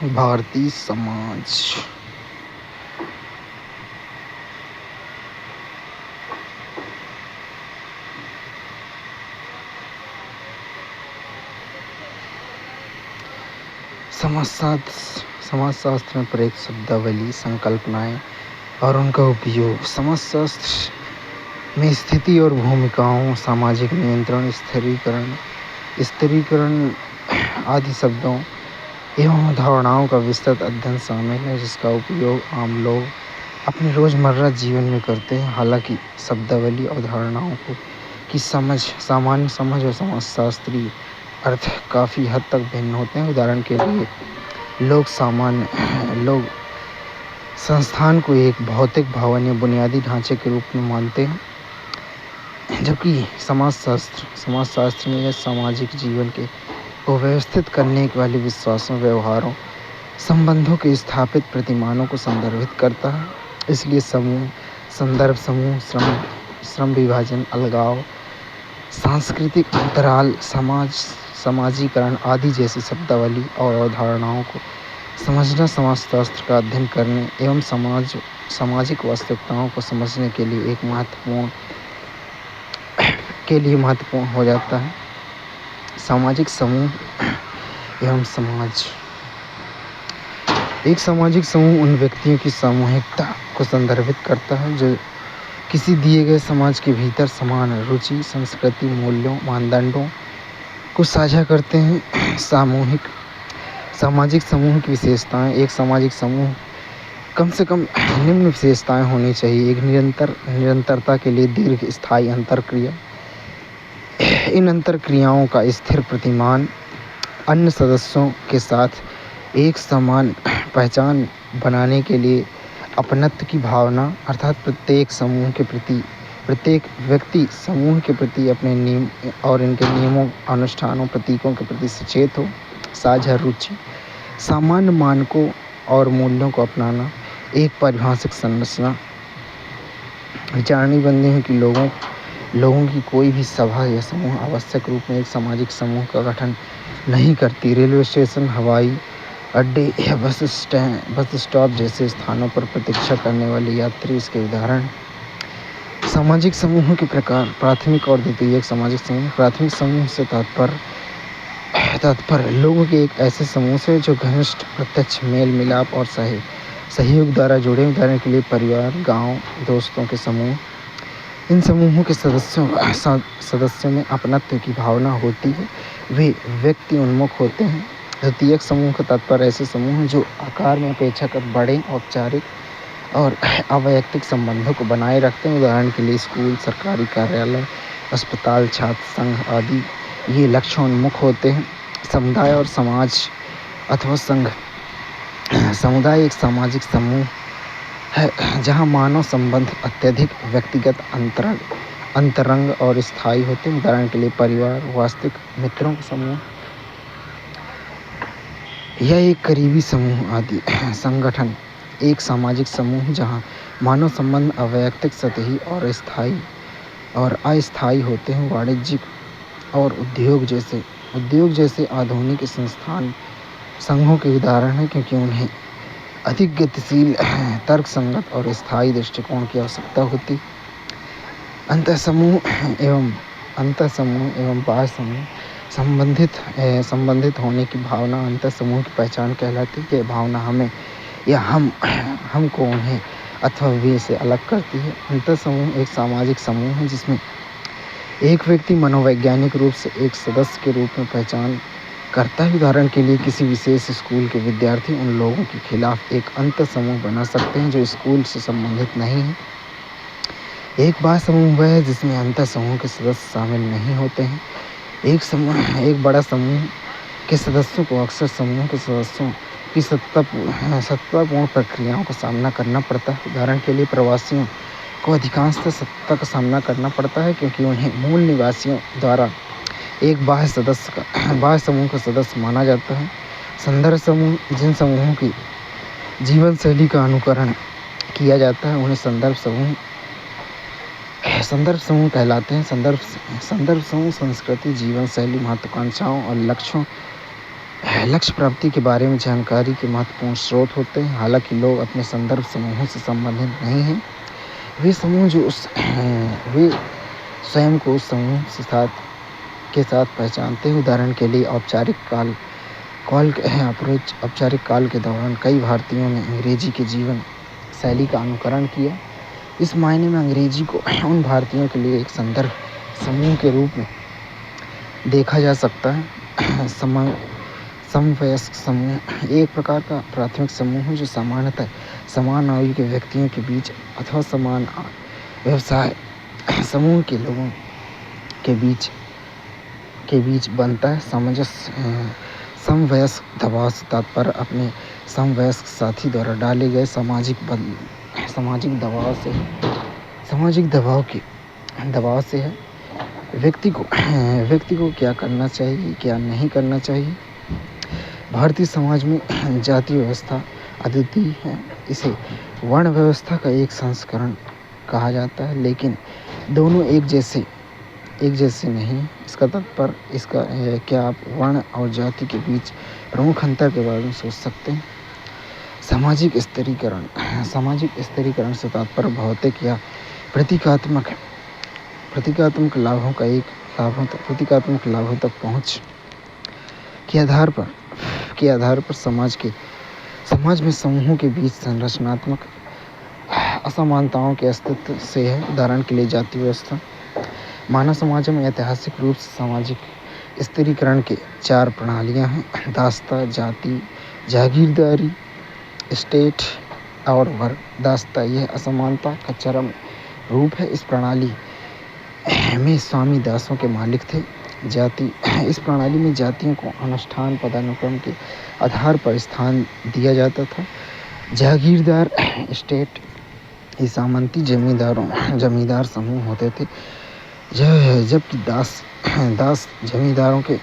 भारतीय समाज। समाजशास्त्र में प्रयुक्त शब्दावली, संकल्पनाएं और उनका उपयोग। समाजशास्त्र में स्थिति और भूमिकाओं, सामाजिक नियंत्रण, स्थिरीकरण आदि शब्दों एवं धारणाओं का विस्तृत अध्ययन शामिल है, जिसका उपयोग आम लोग अपने रोजमर्रा जीवन में करते हैं। हालांकि शब्दावली और धारणाओं की सामान्य समझ और समाजशास्त्रीय अर्थ काफ़ी हद तक भिन्न होते हैं। उदाहरण के लिए लोग संस्थान को एक भौतिक, भवन या बुनियादी ढांचे के रूप में मानते हैं, जबकि समाजशास्त्र में यह सामाजिक जीवन को व्यवस्थित करने वाले विश्वासों, व्यवहारों, संबंधों के स्थापित प्रतिमानों को संदर्भित करता है। इसलिए समूह, संदर्भ समूह, श्रम विभाजन, अलगाव, सांस्कृतिक अंतराल, समाजीकरण आदि जैसी शब्दावली और अवधारणाओं को समझना समाजशास्त्र का अध्ययन करने एवं सामाजिक वास्तविकताओं को समझने के लिए महत्वपूर्ण हो जाता है। सामाजिक समूह एवं समाज। एक सामाजिक समूह उन व्यक्तियों की सामूहिकता को संदर्भित करता है जो किसी दिए गए समाज के भीतर समान रुचि, संस्कृति, मूल्यों, मानदंडों को साझा करते हैं। सामाजिक समूह की विशेषताएं। एक सामाजिक समूह कम से कम निम्न विशेषताएं होनी चाहिए। एक निरंतरता के लिए दीर्घ स्थायी अंतरक्रिया। इन अंतरक्रियाओं का स्थिर प्रतिमान। अन्य सदस्यों के साथ एक समान पहचान बनाने के लिए अपनत्व की भावना, अर्थात प्रत्येक व्यक्ति समूह के प्रति अपने नियम और इनके नियमों, अनुष्ठानों, प्रतीकों के प्रति सचेत हो। साझा रुचि। सामान्य मानकों और मूल्यों को अपनाना। एक पारिभाषिक संरचना। विचारणी बंदी है कि लोगों की कोई भी सभा या समूह आवश्यक रूप में एक सामाजिक समूह का गठन नहीं करती। रेलवे स्टेशन, हवाई अड्डे या बस स्टॉप जैसे स्थानों पर प्रतीक्षा करने वाले यात्री इसके उदाहरण। सामाजिक समूहों के प्रकार। प्राथमिक और द्वितीयक सामाजिक समूह। प्राथमिक समूह से तात्पर्य लोगों के एक ऐसे समूह से जो घनिष्ठ, प्रत्यक्ष मेल मिलाप और सहयोग द्वारा जुड़े। उदाहरण के लिए परिवार, गांव, दोस्तों के समूह। इन समूहों के सदस्यों में अपनत्व की भावना होती है, वे व्यक्ति उन्मुख होते हैं। द्वितीयक समूह का तात्पर्य ऐसे समूह हैं जो आकार में अपेक्षाकृत बड़े, औपचारिक और अवैयक्तिक संबंधों को बनाए रखते हैं। उदाहरण के लिए स्कूल, सरकारी कार्यालय, अस्पताल, छात्र संघ आदि ये लक्ष्योन्मुख होते हैं। समुदाय और समाज अथवा संघ। समुदाय एक सामाजिक समूह है जहाँ मानव संबंध अत्यधिक व्यक्तिगत, अंतरंग और स्थायी होते हैं। उदाहरण के लिए परिवार, वास्तविक मित्रों का समूह या एक करीबी समूह आदि। संगठन एक सामाजिक समूह जहाँ मानव संबंध अवैयक्तिक, सतही और अस्थायी होते हैं। वाणिज्यिक और उद्योग जैसे आधुनिक संस्थान संघों के उदाहरण हैं, क्योंकि उन्हें अधिक गतिशील, तर्कसंगत और स्थायी दृष्टिकोण की आवश्यकता होती। अंतःसमूह एवं बाह्य समूह। संबंधित होने की भावना अंतःसमूह की पहचान कहलाती है। यह भावना हमें या हमको उन्हें अथवा वे से अलग करती है। अंतःसमूह एक सामाजिक समूह है जिसमें एक व्यक्ति मनोवैज्ञानिक रूप से एक सदस्य के रूप में पहचान करता है। उदाहरण के लिए किसी विशेष स्कूल के विद्यार्थी उन लोगों के खिलाफ एक अंतःसमूह बना सकते हैं जो स्कूल से संबंधित नहीं है। एक बाह्य समूह वह है जिसमें अंतःसमूह के सदस्य शामिल नहीं होते हैं। एक बड़ा समूह के सदस्यों को अक्सर समूह के सदस्यों की सत्तापूर्ण प्रक्रियाओं का सामना करना पड़ता है। उदाहरण के लिए प्रवासियों को अधिकांशतः सत्ता का सामना करना पड़ता है, क्योंकि उन्हें मूल निवासियों द्वारा एक बाह्य समूह का सदस्य माना जाता है। संदर्भ समूह जिन समूहों की जीवन शैली का अनुकरण किया जाता है उन्हें संदर्भ समूह कहलाते हैं। संदर्भ समूह संस्कृति, जीवन शैली, महत्वाकांक्षाओं और लक्ष्यों लक्ष्य प्राप्ति के बारे में जानकारी के महत्वपूर्ण स्रोत होते हैं। हालांकि लोग अपने संदर्भ समूहों से संबंधित नहीं हैं। वे समूह जो वे स्वयं को उस समूह के साथ पहचानते हैं। उदाहरण के लिए औपचारिक काल के दौरान कई भारतीयों ने अंग्रेजी के जीवन शैली का अनुकरण किया। इस मायने में अंग्रेजी को उन भारतीयों के लिए एक संदर्भ समूह के रूप में देखा जा सकता है। समवयस्क समूह एक प्रकार का प्राथमिक समूह है जो सामान्यतः समान आयु के व्यक्तियों के बीच अथवा समान व्यवसाय समूह के लोगों के बीच बनता है। समवयस्क दबाव से तात्पर्य अपने समवयस्क साथी द्वारा डाले गए सामाजिक दबाव से है। व्यक्ति को क्या करना चाहिए, क्या नहीं करना चाहिए। भारतीय समाज में जाति व्यवस्था अद्वितीय है। इसे वर्ण व्यवस्था का एक संस्करण कहा जाता है, लेकिन दोनों एक जैसे नहीं। इसका तात्पर्य क्या आप वर्ण और जाति के बीच प्रमुख अंतर के बारे में सोच सकते हैं। सामाजिक स्थिरीकरण से तात्पर्य भौतिक या प्रतीकात्मक लाभों तक पहुंच के आधार पर समाज में समूहों के बीच संरचनात्मक असमानताओं के अस्तित्व से है। उदाहरण के लिए जाति व्यवस्था। मानव समाजों में ऐतिहासिक रूप से सामाजिक स्थिरीकरण के 4 प्रणालियां हैं: दास्ता, जाति, जागीरदारी, स्टेट और वर्ग। दास्ता यह असमानता का चरम रूप है। इस प्रणाली में स्वामी दासों के मालिक थे। जाति इस प्रणाली में जातियों को अनुष्ठान पदानुक्रम के आधार पर स्थान दिया जाता था। जागीरदार स्टेट ये सामंती जमींदार समूह होते थे, जबकि दास जमींदारों के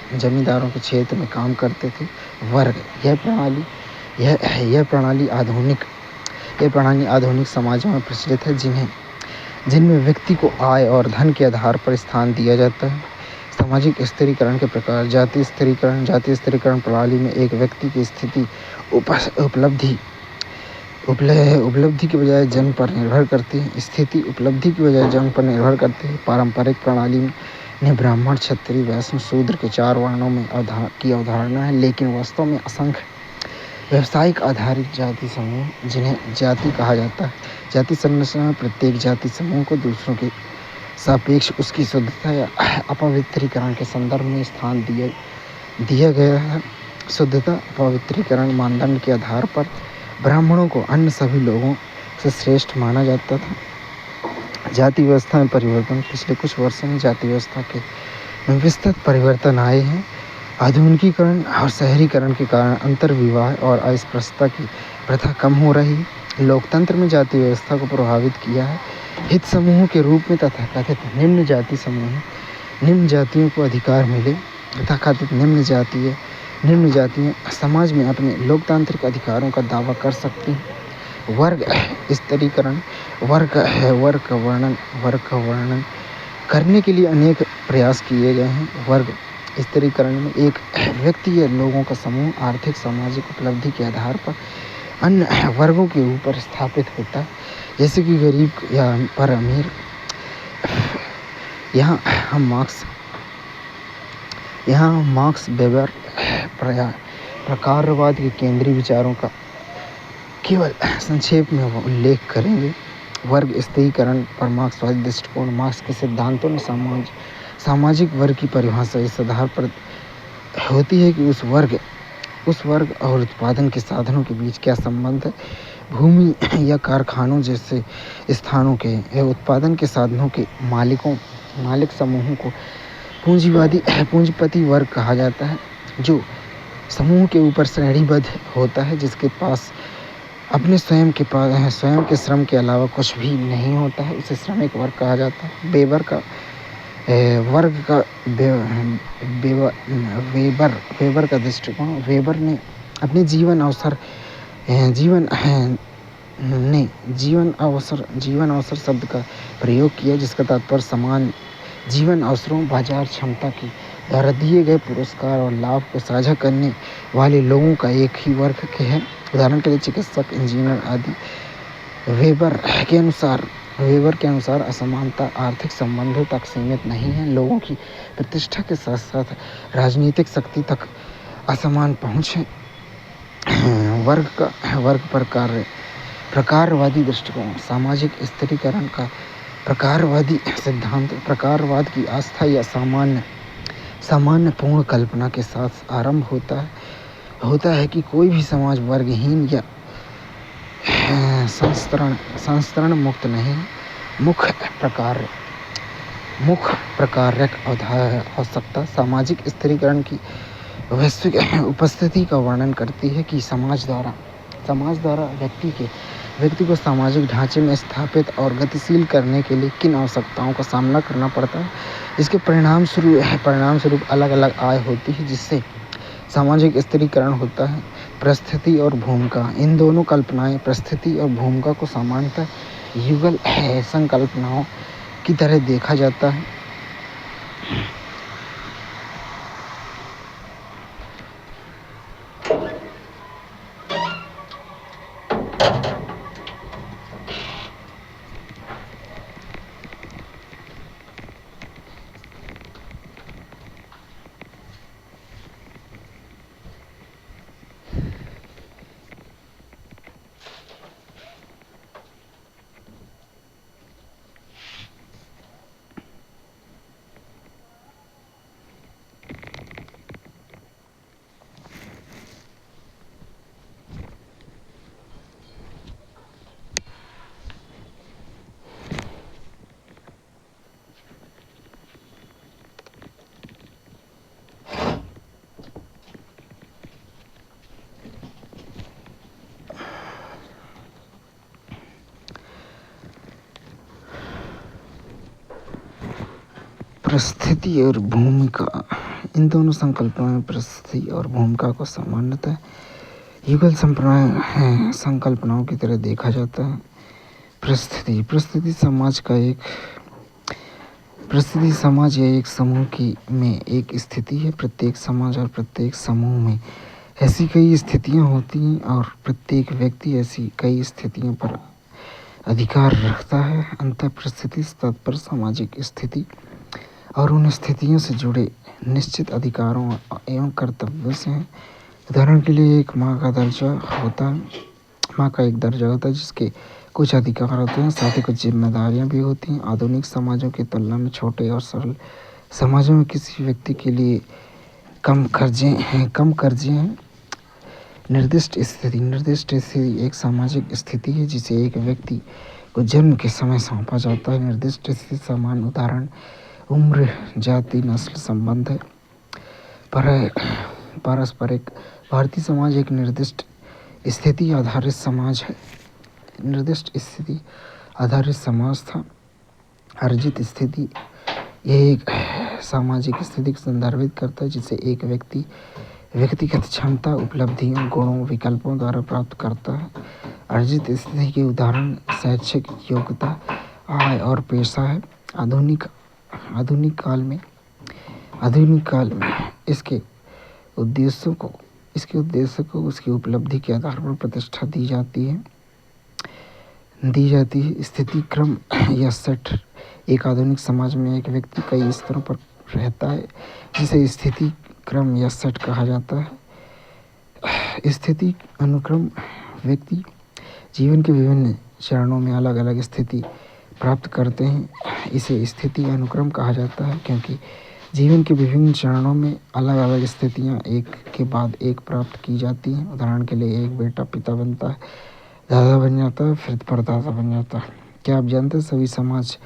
क्षेत्र में काम करते थे। वर्ग यह प्रणाली आधुनिक समाजों में प्रचलित है, जिनमें व्यक्ति को आय और धन के आधार पर स्थान दिया जाता है। सामाजिक स्थिरीकरण के प्रकार। जाति स्थिरीकरण प्रणाली में एक व्यक्ति की स्थिति उपलब्धि की बजाय जन्म पर निर्भर करती है। पारंपरिक प्रणाली में ब्राह्मण, क्षत्रिय, वैश्य, शूद्र के 4 वर्णों में की अवधारणा है, लेकिन वास्तव में असंख्य व्यवसायिक आधारित जाति समूह जिन्हें जाति कहा जाता है। जाति संरचना में प्रत्येक जाति समूह को दूसरों के सापेक्ष उसकी शुद्धता या अपवित्रीकरण के संदर्भ में स्थान दिया गया है। शुद्धता अपवित्रीकरण मानदंड के आधार पर ब्राह्मणों को अन्य सभी लोगों से श्रेष्ठ माना जाता था। जाति व्यवस्था में परिवर्तन। पिछले कुछ वर्षों में जाति व्यवस्था के विस्तृत परिवर्तन आए हैं। आधुनिकीकरण और शहरीकरण के कारण अंतर्विवाह और अस्पृश्यता की प्रथा कम हो रही है। लोकतंत्र में जाति व्यवस्था को प्रभावित किया है। हित समूहों के रूप में तथाकथित निम्न जातियों को अधिकार मिले। तथाकथित निम्न जातियां समाज में अपने लोकतांत्रिक अधिकारों का दावा कर सकती हैं। वर्ग स्थिरीकरण। वर्ग का वर्णन करने के लिए अनेक प्रयास किए गए हैं। वर्ग स्थिरीकरण में एक व्यक्ति या लोगों का समूह आर्थिक सामाजिक उपलब्धि के आधार पर अन्य वर्गों के ऊपर स्थापित होता है, जैसे कि गरीब या पर अमीर। यहाँ हम मार्क्स वेबर प्रकारवाद के केंद्रीय विचारों का केवल संक्षेप में उल्लेख करेंगे। वर्ग स्थिरीकरण पर मार्क्सवादी दृष्टिकोण। मार्क्स के सिद्धांतों में सामाजिक वर्ग की परिभाषा इस आधार पर होती है कि उस वर्ग और उत्पादन के साधनों के बीच क्या संबंध है। भूमि या कारखानों जैसे स्थानों के उत्पादन के साधनों के मालिक समूहों को पूंजीपति वर्ग कहा जाता है, जो समूह के ऊपर श्रेणीबद्ध होता है, जिसके पास अपने स्वयं के श्रम के अलावा कुछ भी नहीं होता है। उसे श्रमिक वर्ग कहा जाता है। वेबर का दृष्टिकोण। वेबर ने अपने जीवन अवसर शब्द का प्रयोग किया, जिसका तात्पर्य समान जीवन अवसरों, बाजार क्षमता की द्वारा दिए गए पुरस्कार और लाभ को साझा करने वाले लोगों का एक ही वर्ग के हैं। उदाहरण के लिए चिकित्सक, इंजीनियर आदि। वेबर के अनुसार असमानता आर्थिक संबंधों तक सीमित नहीं है। लोगों की प्रतिष्ठा के साथ साथ राजनीतिक शक्ति तक असमान पहुँच है। वर्ग प्रकारवादी दृष्टिकोण, सामाजिक स्थिरीकरण का प्रकारवादी सिद्धांत प्रकारवाद की आस्था या सामान्य पूर्ण कल्पना के साथ आरंभ होता है कि कोई भी समाज वर्गहीन या संस्तरण मुक्त नहीं। मुख्य प्रकारक आवश्यकता सामाजिक स्थिरीकरण की वैश्विक उपस्थिति का वर्णन करती है कि समाज द्वारा व्यक्ति को सामाजिक ढांचे में स्थापित और गतिशील करने के लिए किन आवश्यकताओं का सामना करना पड़ता है। इसके परिणाम स्वरूप अलग अलग आय होती है, जिससे सामाजिक स्थिरीकरण होता है। परिस्थिति और भूमिका, इन दोनों कल्पनाएं परिस्थिति और भूमिका को सामान्यतः युगल संकल्पनाओं की तरह देखा जाता है। परिस्थिति और भूमिका, इन दोनों संकल्पों में परिस्थिति और भूमिका को सामान्यतः युगल संकल्पनाओं की तरह देखा जाता है। परिस्थिति समाज या एक समूह में एक स्थिति है। प्रत्येक समाज और प्रत्येक समूह में ऐसी कई स्थितियां होती हैं और प्रत्येक व्यक्ति ऐसी कई स्थितियों पर अधिकार रखता है। अंततः परिस्थिति से तात्पर्य सामाजिक स्थिति और उन स्थितियों से जुड़े निश्चित अधिकारों एवं कर्तव्यों से हैं। उदाहरण के लिए एक माँ का एक दर्जा होता है जिसके कुछ अधिकार होते हैं, साथ ही कुछ जिम्मेदारियां भी होती हैं। आधुनिक समाजों की तुलना में छोटे और सरल समाजों में किसी व्यक्ति के लिए कम कर्जे हैं। निर्दिष्ट स्थिति एक सामाजिक स्थिति है जिसे एक व्यक्ति को जन्म के समय सौंपा जाता है। निर्दिष्ट स्थिति सामान्य उदाहरण उम्र, जाति, नस्ल, संबंध है। पारस्परिक भारतीय समाज एक निर्दिष्ट स्थिति आधारित समाज था। अर्जित स्थिति यह एक सामाजिक स्थिति को संदर्भित करता है जिसे एक व्यक्ति व्यक्तिगत क्षमता, उपलब्धियों, गुणों, विकल्पों द्वारा प्राप्त करता है। अर्जित स्थिति के उदाहरण शैक्षिक योग्यता, आय और पेशा है। आधुनिक काल में इसके उद्देश्यों को उसकी उपलब्धि के आधार पर प्रतिष्ठा दी जाती है। स्थिति क्रम या सेट, एक आधुनिक समाज में एक व्यक्ति कई स्तरों पर रहता है जिसे स्थिति क्रम या सेट कहा जाता है। स्थिति अनुक्रम, व्यक्ति जीवन के विभिन्न चरणों में अलग अलग स्थिति प्राप्त करते हैं। इसे स्थिति अनुक्रम कहा जाता है क्योंकि जीवन के विभिन्न चरणों में अलग अलग स्थितियां एक के बाद एक प्राप्त की जाती हैं। उदाहरण के लिए एक बेटा पिता बनता है, दादा बन जाता है, फिर परदादा बन जाता है। क्या आप जानते हैं सभी समाज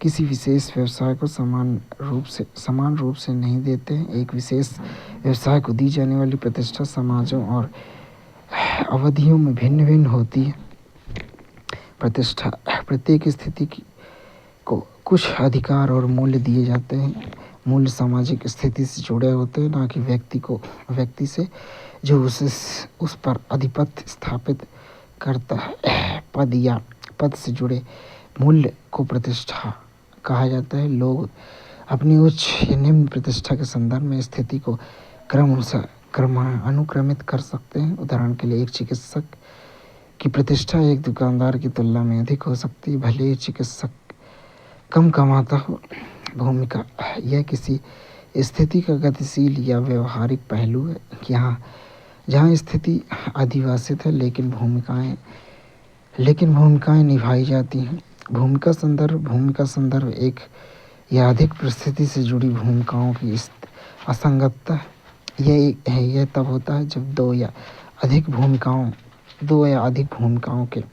किसी विशेष व्यवसाय को समान रूप से नहीं देते हैं। एक विशेष व्यवसाय को दी जाने वाली प्रतिष्ठा समाजों और अवधियों में भिन्न भिन्न होती है। प्रतिष्ठा, प्रत्येक स्थिति को कुछ अधिकार और मूल्य दिए जाते हैं। मूल्य सामाजिक स्थिति से जुड़े होते हैं, ना कि व्यक्ति से जो उस पर आधिपत्य स्थापित करता है। पद से जुड़े मूल्य को प्रतिष्ठा कहा जाता है। लोग अपनी उच्च या निम्न प्रतिष्ठा के संदर्भ में स्थिति को अनुक्रमित कर सकते हैं। उदाहरण के लिए एक चिकित्सक की प्रतिष्ठा एक दुकानदार की तुलना में अधिक हो सकती है, भले ही चिकित्सक कम कमाता हो। भूमिका यह किसी स्थिति का गतिशील या व्यवहारिक पहलू है। जहाँ स्थिति अधिवासित है लेकिन भूमिकाएं निभाई जाती हैं। भूमिका संदर्भ एक या अधिक परिस्थिति से जुड़ी भूमिकाओं की असंगतता। यह तब होता है जब दो या अधिक भूमिकाओं के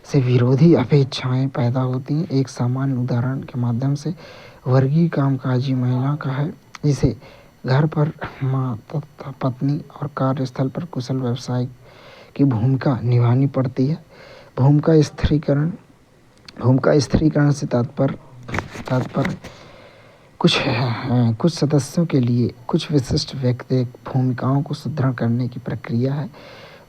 से विरोधी अपेक्षाएं पैदा होती हैं। एक सामान्य उदाहरण के माध्यम से वर्गीय कामकाजी महिला का है, जिसे घर पर माँ तथा पत्नी और कार्यस्थल पर कुशल व्यवसायी की भूमिका निभानी पड़ती है। भूमिका स्थिरीकरण से तात्पर्य कुछ सदस्यों के लिए कुछ विशिष्ट व्यक्तिगत भूमिकाओं को सुदृढ़ करने की प्रक्रिया है।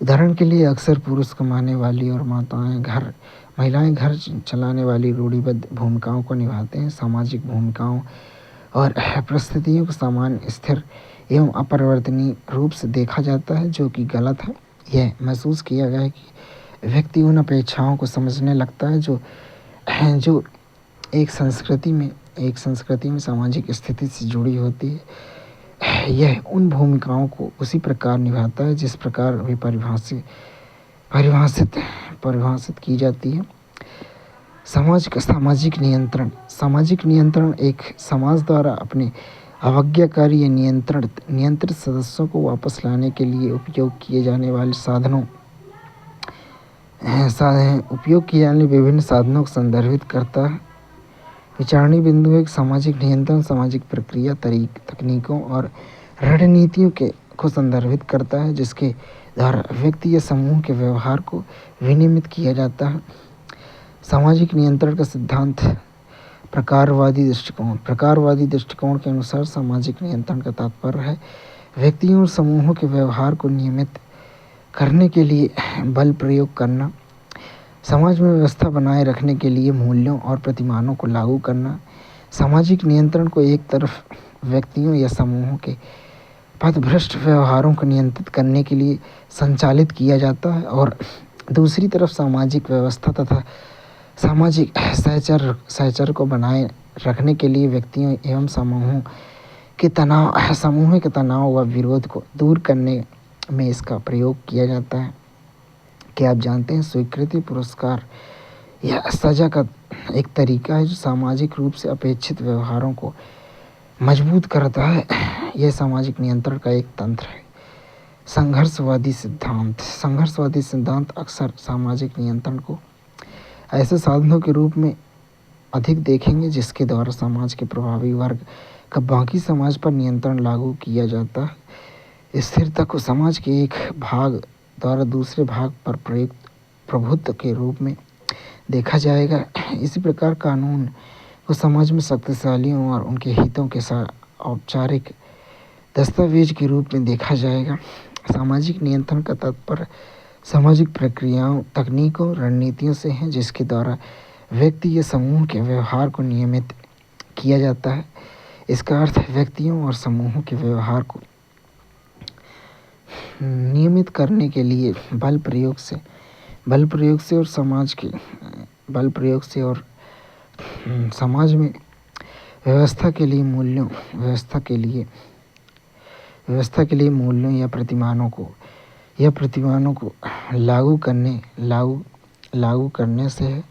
उदाहरण के लिए अक्सर पुरुष कमाने वाली और महिलाएं घर चलाने वाली रूढ़िबद्ध भूमिकाओं को निभाते हैं। सामाजिक भूमिकाओं और परिस्थितियों को सामान्य, स्थिर एवं अपरिवर्तनीय रूप से देखा जाता है, जो कि गलत है। यह महसूस किया गया है कि व्यक्ति उन अपेक्षाओं को समझने लगता है जो एक संस्कृति में सामाजिक स्थिति से जुड़ी होती है। यह उन भूमिकाओं को उसी प्रकार निभाता है जिस प्रकार वे परिभाषित की जाती है। सामाजिक नियंत्रण एक समाज द्वारा अपने अवज्ञाकारी या नियंत्रित सदस्यों को वापस लाने के लिए उपयोग किए जाने विभिन्न साधनों को संदर्भित करता है। विचारणीय बिंदु एक सामाजिक नियंत्रण सामाजिक प्रक्रिया, तकनीकों और रणनीतियों को संदर्भित करता है, जिसके द्वारा व्यक्ति या समूह के व्यवहार को विनियमित किया जाता है। सामाजिक नियंत्रण का सिद्धांत प्रकारवादी दृष्टिकोण के अनुसार सामाजिक नियंत्रण का तात्पर्य है व्यक्तियों और समूहों के व्यवहार को नियमित करने के लिए बल प्रयोग करना, समाज में व्यवस्था बनाए रखने के लिए मूल्यों और प्रतिमानों को लागू करना। सामाजिक नियंत्रण को एक तरफ व्यक्तियों या समूहों के पथभ्रष्ट व्यवहारों को नियंत्रित करने के लिए संचालित किया जाता है और दूसरी तरफ सामाजिक व्यवस्था तथा सामाजिक सहचर्य को बनाए रखने के लिए व्यक्तियों एवं समूहों के तनाव व विरोध को दूर करने में इसका प्रयोग किया जाता है। क्या आप जानते हैं, स्वीकृति, पुरस्कार या सजा का एक तरीका है जो सामाजिक रूप से अपेक्षित व्यवहारों को मजबूत करता है। यह सामाजिक नियंत्रण का एक तंत्र है। संघर्षवादी सिद्धांत अक्सर सामाजिक नियंत्रण को ऐसे साधनों के रूप में अधिक देखेंगे जिसके द्वारा समाज के प्रभावी वर्ग का बाकी समाज पर नियंत्रण लागू किया जाता है। स्थिरता को समाज के एक भाग द्वारा दूसरे भाग पर प्रयुक्त प्रभुत्व के रूप में देखा जाएगा। इसी प्रकार कानून को समाज में शक्तिशालियों और उनके हितों के साथ औपचारिक दस्तावेज के रूप में देखा जाएगा। सामाजिक नियंत्रण का तात्पर्य सामाजिक प्रक्रियाओं, तकनीकों, रणनीतियों से है जिसके द्वारा व्यक्ति या समूह के व्यवहार को नियमित किया जाता है। इसका अर्थ व्यक्तियों और समूहों के व्यवहार को नियमित करने के लिए बल प्रयोग से और समाज में व्यवस्था के लिए मूल्यों या प्रतिमानों को लागू करने से है।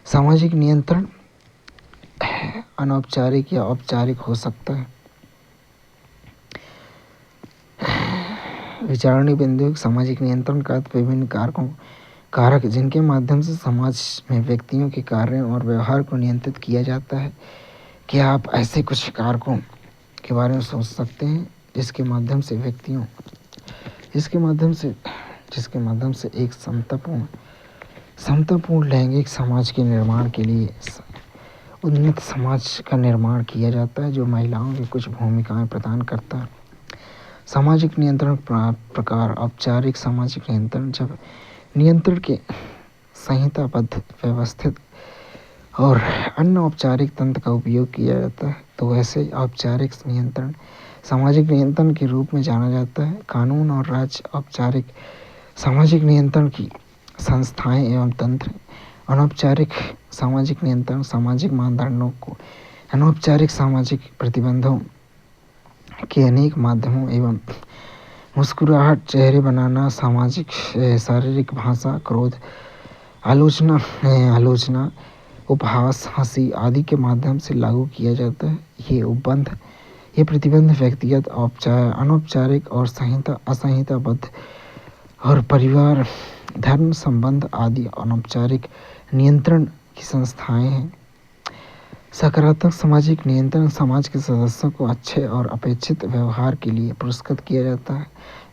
सामाजिक नियंत्रण अनौपचारिक या औपचारिक हो सकता है। विचारणीय बिंदु सामाजिक नियंत्रण का विभिन्न कारक जिनके माध्यम से समाज में व्यक्तियों के कार्यों और व्यवहार को नियंत्रित किया जाता है। क्या आप ऐसे कुछ कारकों के बारे में सोच सकते हैं जिसके माध्यम से एक समतापूर्ण लैंगिक समाज के निर्माण के लिए उन्नत समाज का निर्माण किया जाता है जो महिलाओं की कुछ भूमिकाएं प्रदान करता है। सामाजिक नियंत्रण प्रकार औपचारिक सामाजिक नियंत्रण, जब नियंत्रण के संहिताबद्ध, व्यवस्थित और अन्य औपचारिक तंत्र का उपयोग किया जाता है। तो वैसे औपचारिक नियंत्रण सामाजिक नियंत्रण के रूप में जाना जाता है। कानून और राज्य औपचारिक सामाजिक नियंत्रण की संस्थाएं एवं तंत्र। अनौपचारिक सामाजिक नियंत्रण सामाजिक मानदंडों को अनौपचारिक सामाजिक प्रतिबंधों के अनेक माध्यमों एवं मुस्कुराहट, चेहरे बनाना, सामाजिक शारीरिक भाषा, क्रोध, आलोचना, उपहास, हंसी आदि के माध्यम से लागू किया जाता है। ये प्रतिबंध व्यक्तिगत, अनौपचारिक और असंहिताबद्ध और परिवार, धर्म संबंध आदि अनौपचारिक नियंत्रण की संस्थाएं हैं। सकारात्मक सामाजिक नियंत्रण समाज के सदस्यों को अच्छे और अपेक्षित व्यवहार के लिए पुरस्कृत किया जाता है।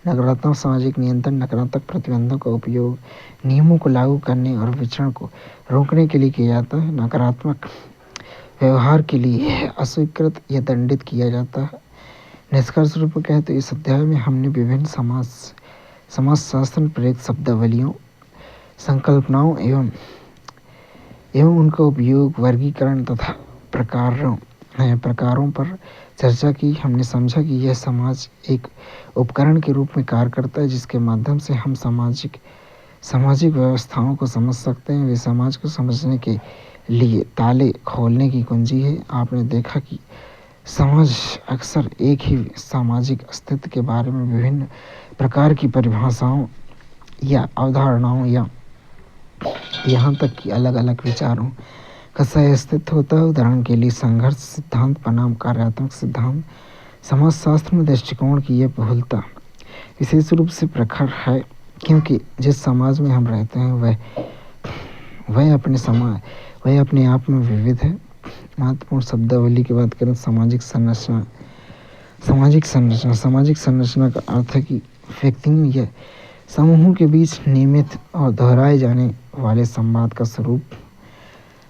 नकारात्मक सामाजिक नियंत्रण नकारात्मक प्रतिबंधों का उपयोग नियमों को लागू करने और विचरण को रोकने के लिए किया जाता है। नकारात्मक व्यवहार के लिए अस्वीकृत या दंडित किया जाता है। निष्कर्ष रूप में कहें तो इस अध्याय में हमने विभिन्न समाजशास्त्र प्रेरित शब्दावलियों, संकल्पनाओं एवं उनका उपयोग, वर्गीकरण तथा प्रकारों पर चर्चा की। हमने समझा कि यह समाज एक उपकरण के रूप में कार्य करता है जिसके माध्यम से हम सामाजिक व्यवस्थाओं को समझ सकते हैं। वे समाज को समझने के लिए ताले खोलने की कुंजी है। आपने देखा कि समाज अक्सर एक ही सामाजिक अस्तित्व के बारे में विभिन्न प्रकार की परिभाषाओं या अवधारणाओं या यहाँ तक कि अलग अलग विचारों का सह-अस्तित्व होता है। उदाहरण के लिए संघर्ष सिद्धांत बनाम कार्यात्मक सिद्धांत। समाजशास्त्र में दृष्टिकोण की यह बहुलता विशेष रूप से प्रखर है क्योंकि जिस समाज में हम रहते हैं वह अपने आप में विविध है। महत्वपूर्ण शब्दावली की बात करें, सामाजिक संरचना का अर्थ है कि व्यक्तियों या समूहों के बीच नियमित और दोहराए जाने वाले संवाद का स्वरूप।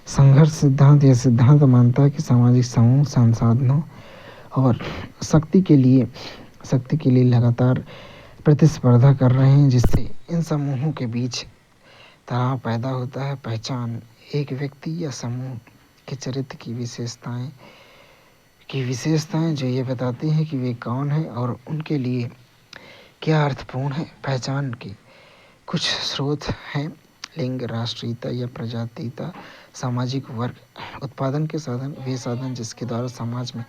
संघर्ष सिद्धांत यह सिद्धांत मानता है कि सामाजिक समूह संसाधनों और शक्ति के लिए लगातार प्रतिस्पर्धा कर रहे हैं जिससे इन समूहों के बीच तनाव पैदा होता है। पहचान एक व्यक्ति या समूह के चरित्र की विशेषताएं जो ये बताती हैं कि वे कौन हैं और उनके लिए क्या अर्थपूर्ण है। पहचान के कुछ स्रोत हैं: लिंग, राष्ट्रीयता या प्रजातीयता, सामाजिक वर्ग, उत्पादन के साधन, वे साधन जिसके द्वारा समाज में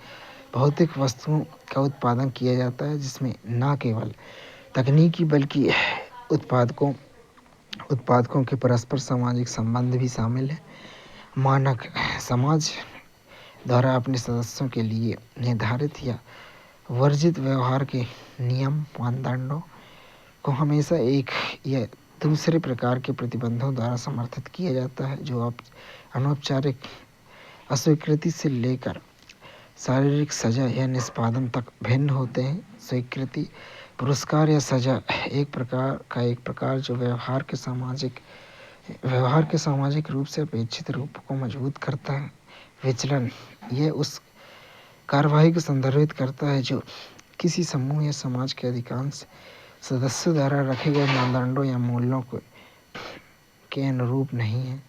भौतिक वस्तुओं का उत्पादन किया जाता है जिसमें न केवल तकनीकी बल्कि उत्पादकों के परस्पर सामाजिक संबंध भी शामिल है। मानक समाज द्वारा अपने सदस्यों के लिए निर्धारित या वर्जित व्यवहार के नियम मानदंडों को हमेशा एक या दूसरे प्रकार के प्रतिबंधों द्वारा समर्थित किया जाता है जो अनौपचारिक अस्वीकृति से लेकर शारीरिक सजा या निष्पादन तक भिन्न होते हैं। स्वीकृति, पुरस्कार या सजा एक प्रकार जो व्यवहार के सामाजिक रूप से अपेक्षित रूप को मजबूत करता है। विचलन, यह उस कार्रवाई को संदर्भित करता है जो किसी समूह या समाज के अधिकांश सदस्यों द्वारा रखे गए मानदंडों या मूल्यों के अनुरूप नहीं है।